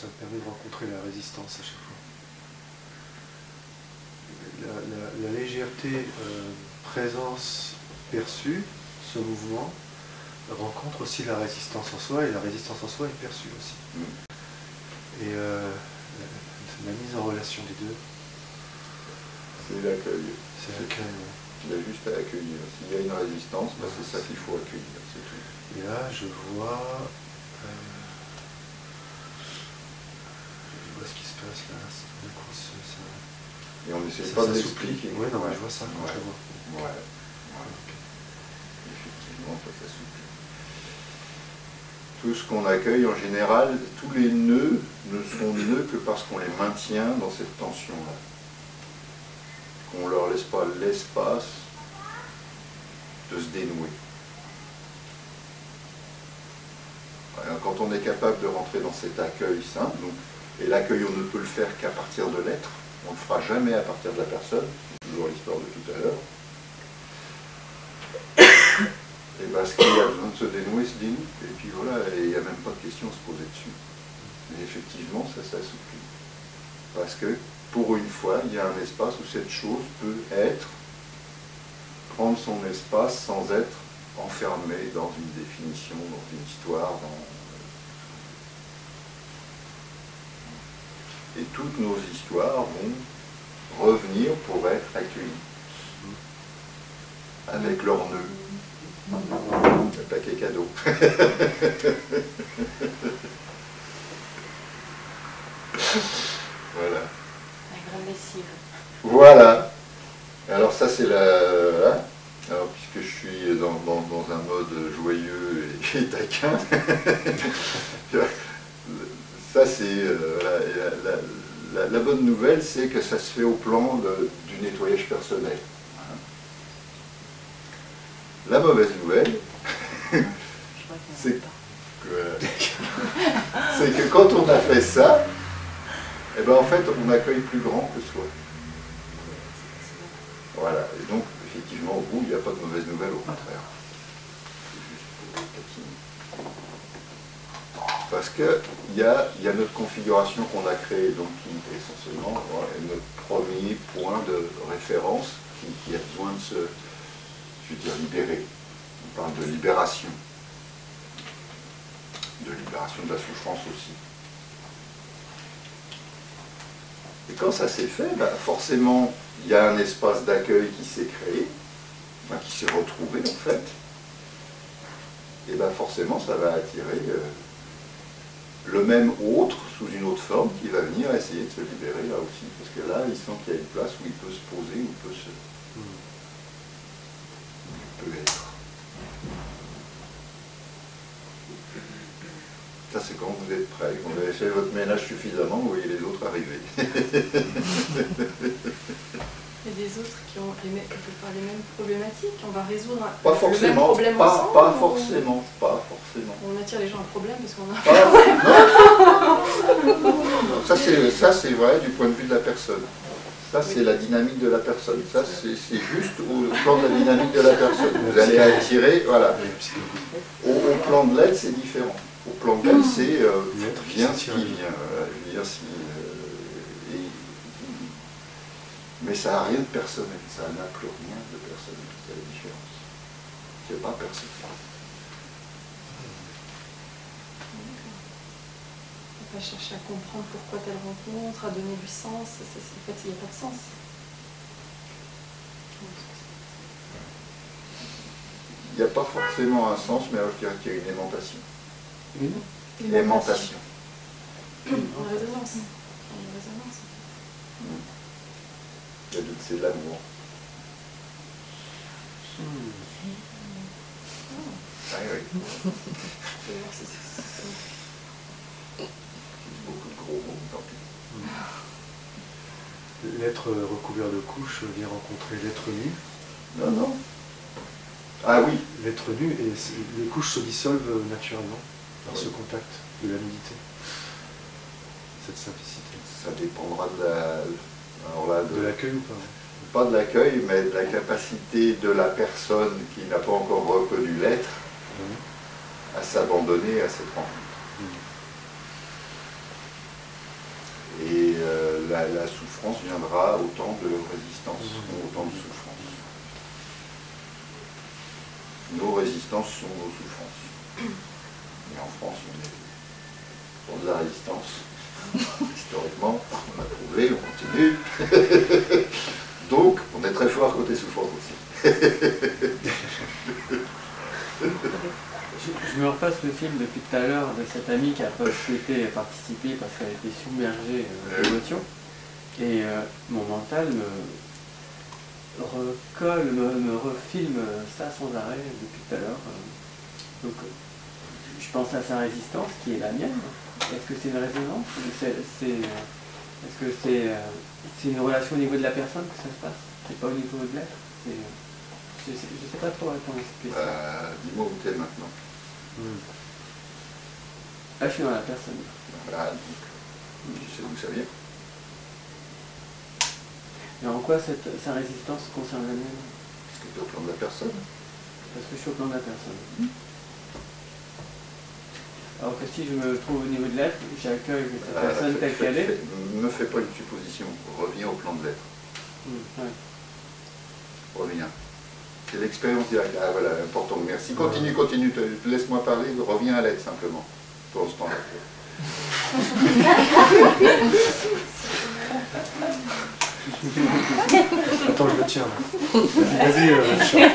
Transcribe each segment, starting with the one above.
ça me permet de rencontrer la résistance à chaque fois. La légèreté, présence perçue, ce mouvement, rencontre aussi la résistance en soi, et la résistance en soi est perçue aussi. Et la mise en relation des deux. C'est l'accueil. C'est l'accueil. Il y a juste à accueillir. S'il y a une résistance, ben c'est ça qu'il faut accueillir, c'est tout. Et là, je vois ce qui se passe là. Du coup, et on n'essaie pas de l'expliquer. Oui, non, mais je vois ça quand je le vois. Ouais. Okay. Effectivement, ça s'assouplit. Tout ce qu'on accueille, en général, tous les nœuds ne sont nœuds que parce qu'on les maintient dans cette tension-là. Qu'on ne leur laisse pas l'espace de se dénouer. Quand on est capable de rentrer dans cet accueil simple, et l'accueil on ne peut le faire qu'à partir de l'être, on ne le fera jamais à partir de la personne, c'est toujours l'histoire de tout à l'heure, et bien ce qu'il y a besoin de se dénouer, se dénoue, et puis voilà, et il n'y a même pas de question à se poser dessus. Mais effectivement, ça s'assouplit. Parce que, pour une fois, il y a un espace où cette chose peut prendre son espace sans être enfermé dans une définition, dans une histoire, et toutes nos histoires vont revenir pour être accueillies avec leur nœud. Le paquet cadeau. Voilà. La grande lessive. Voilà. Alors ça c'est la... Alors puisque je suis dans un mode joyeux et taquin, ça c'est... la bonne nouvelle, c'est que ça se fait au plan du nettoyage personnel. La mauvaise nouvelle, c'est que quand on a fait ça, eh ben en fait on accueille plus grand que soi. Voilà, et donc effectivement au bout il n'y a pas de mauvaise nouvelle, au contraire. Parce qu'il y a notre configuration qu'on a créée, donc qui est essentiellement notre premier point de référence qui a besoin de se, je veux dire, libérer. On parle de libération de la souffrance aussi. Et quand ça s'est fait, ben forcément, il y a un espace d'accueil qui s'est créé, enfin, qui s'est retrouvé en fait, et ben forcément ça va attirer le même autre sous une autre forme qui va venir essayer de se libérer là aussi, parce que là il sent qu'il y a une place où il peut se poser, où il peut être. Ça c'est quand vous êtes prêts, quand vous avez fait votre ménage suffisamment, vous voyez les autres arriver. Il y a des autres qui ont les mêmes problématiques, on va résoudre pas forcément, le même problème ensemble, pas forcément. On attire les gens à un problème parce qu'on a un problème. Non. Ça c'est vrai du point de vue de la personne. Ça c'est la dynamique de la personne. Ça c'est juste au plan de la dynamique de la personne. Vous allez attirer, voilà. Au plan de l'aide c'est différent. Au plan de l'aide c'est vient ce qui vient. Mais ça n'a rien de personnel, ça n'a plus rien de personnel, c'est la différence. C'est pas personnel. On va chercher à comprendre pourquoi telle rencontre, à donner du sens, en fait il n'y a pas de sens. Il n'y a pas forcément un sens, mais alors je dirais qu'il y a une aimantation. Une aimantation. En résonance. Le doute, c'est de l'amour. Ah oui. Beaucoup de gros mots, tant pis. L'être recouvert de couches vient rencontrer l'être nu. Non. Ah oui. L'être nu, et les couches se dissolvent naturellement par ce contact de la nudité. Cette simplicité. Ça dépendra de l'accueil ou pas? Pas de l'accueil, mais de la capacité de la personne qui n'a pas encore reconnu l'être à s'abandonner à cette rencontre. la souffrance viendra autant de résistance, autant de souffrance. Nos résistances sont nos souffrances. Et en France, on est pour de la résistance. Historiquement, on a prouvé, on continue. Donc, on est très fort côté souffrance aussi. Je me repasse le film depuis tout à l'heure de cette amie qui n'a pas souhaité participer parce qu'elle était submergée d'émotions. Et mon mental me refilme ça sans arrêt depuis tout à l'heure. Donc je pense à sa résistance qui est la mienne. Est-ce que c'est une résonance? Est-ce que c'est une relation au niveau de la personne que ça se passe? C'est pas au niveau de l'être? Je ne sais pas trop répondre à cette question. Dis-moi où t'es maintenant. Là, je suis dans la personne. Voilà, donc, tu sais d'où ça vient. Et en quoi sa résistance concerne la mienne? Parce que tu es au plan de la personne. Parce que je suis au plan de la personne. Alors que si je me trouve au niveau de l'être, j'accueille cette personne telle qu'elle est. Ne fais pas une supposition. Reviens au plan de l'être. Ouais. Reviens. C'est l'expérience directe. Ah voilà, important. Merci. Continue, continue. Laisse-moi parler. Reviens à l'être simplement. Pour ce temps-là. Attends, je le tiens. Vas-y, Richard.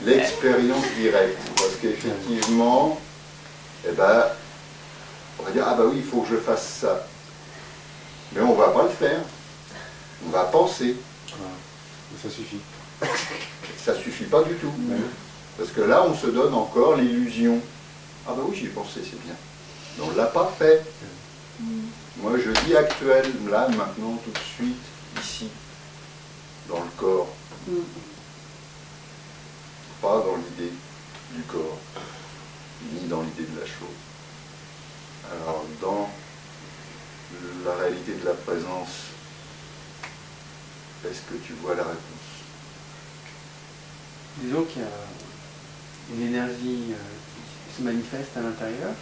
L'expérience directe. Parce qu'effectivement, eh ben, on va dire, ah bah oui, il faut que je fasse ça. Mais on ne va pas le faire. On va penser. Ça suffit. Ça ne suffit pas du tout. Parce que là, on se donne encore l'illusion. Ah bah oui, j'y ai pensé, c'est bien. Mais on ne l'a pas fait. Moi, je dis actuel, là, maintenant, tout de suite, ici, dans le corps. Pas dans l'idée du corps, ni dans l'idée de la chose. Alors, dans la réalité de la présence, est-ce que tu vois la réponse? Disons qu'il y a une énergie qui se manifeste à l'intérieur,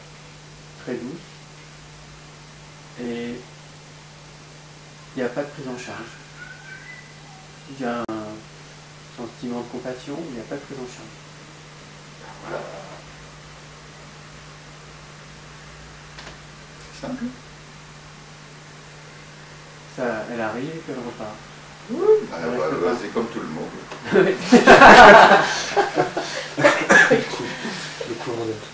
très douce, et il n'y a pas de prise en charge. Il y a un sentiment de compassion, mais il n'y a pas de prise en charge. Voilà. C'est simple. Ça, elle arrive et puis elle repart. C'est comme tout le monde. Le courant d'être.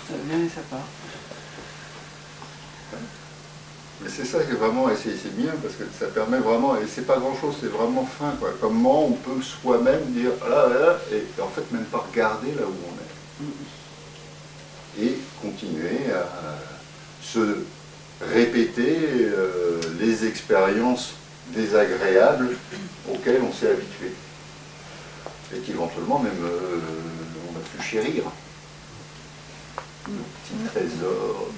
Ça vient et ça part. Mais c'est ça qui est vraiment, et c'est bien parce que ça permet vraiment, et c'est pas grand chose, c'est vraiment fin quoi. Comment on peut soi-même dire là, là, et en fait même pas regarder là où on est. Et continuer à se répéter les expériences désagréables auxquelles on s'est habitué. Et qu'éventuellement même on a pu chérir. Le petit trésor.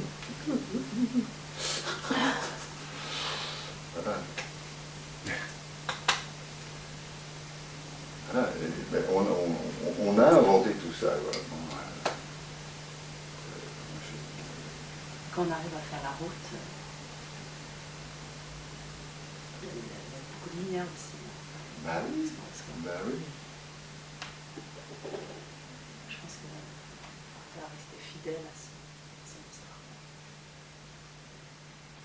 Voilà. Voilà. Ben, on a inventé tout ça. Voilà. Quand on arrive à faire la route, il y a beaucoup de lumière aussi. Bah oui. Bah oui. Je pense qu'il va rester fidèle à son histoire.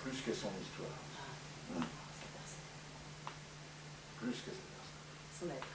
Plus que son histoire. Sa personne. Plus que sa personne. Son être.